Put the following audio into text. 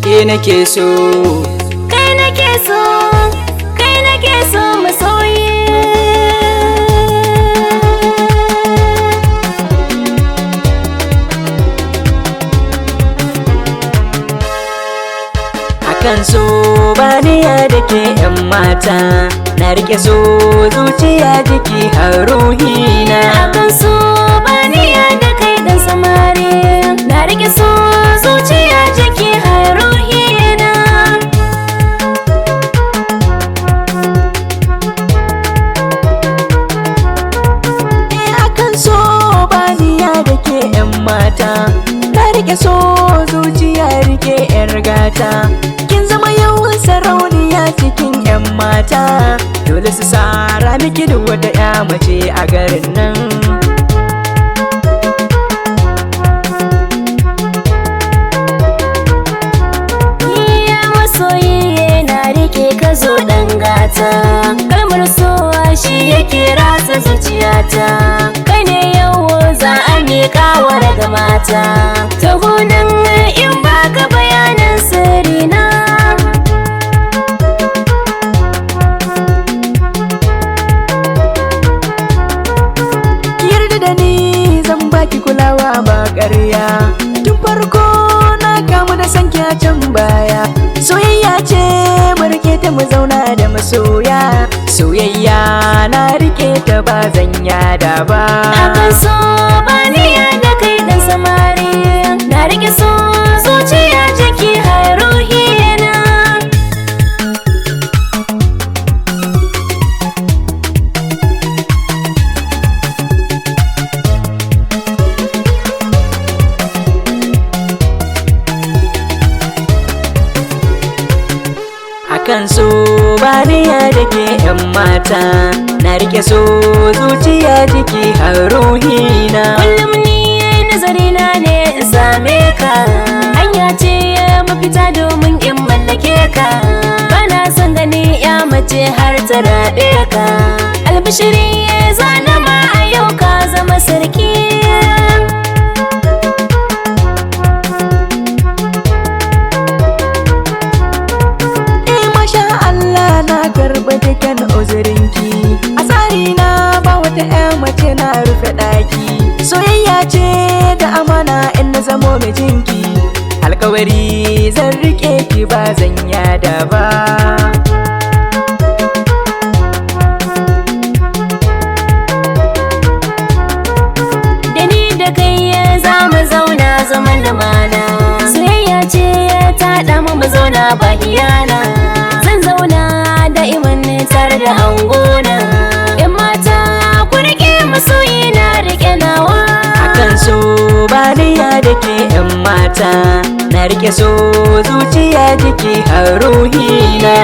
ke nake so, kai nake so, kai nake so masoyi. akan so baniya da ke yan mata, na rike so zuciya jiki har ruhina. Akan so baniya da kai dan samari, na rike so zuciya jiki har ruhina. Akan so baniya da ke yan mata, na rike so zuciya rike yar gata. Kin zama yau sarauniya cikin yan mata, dole su sara miki duk wata ya mace a garin nan. Iya masoyi na rike ka zo dan gata, kalmar sowa shi yake ratsa zuciyata. Kai ne yau za a miƙa wa daga mata, ta gunan in baka bayanan sirrina. Yarda da ni zan baki kulawa ba ƙarya, tun farko na kamu da sanki a can baya. Soyayya ce mu rike ta mu zauna da masoya, soyayya na rike ta ba zan yada ba. Akan so baniya da kai dan samari, na rike so zuciya jiki har ruhina. Akan so baniya da ke yan mata, na rike so zuciya jiki har ruhina. Kullum ni nazarina ne in same ka, hanya ce mafita domin in mallake ka. Bana son gani ya mace har ta raɗe ka, albishiri zana ma a yau ka zama sarki. Masha Allah na karɓa dukkan uzurinki, a tsarina ba wata ya mace na rufe ɗaki. Soyayya ce da amana in na zamo mijinki, alkawari zan rike ki ba zan yada ba. Da ni da kai za mu zauna zaman lumana, soyayya ce ta haɗa mu zauna ba iyana. Zan zauna da iman tare da angona, yan mata ku rike masoyi na rike nawa. Akan so baniya da ke yan mata, na rike so zuciya jiki har ruhina.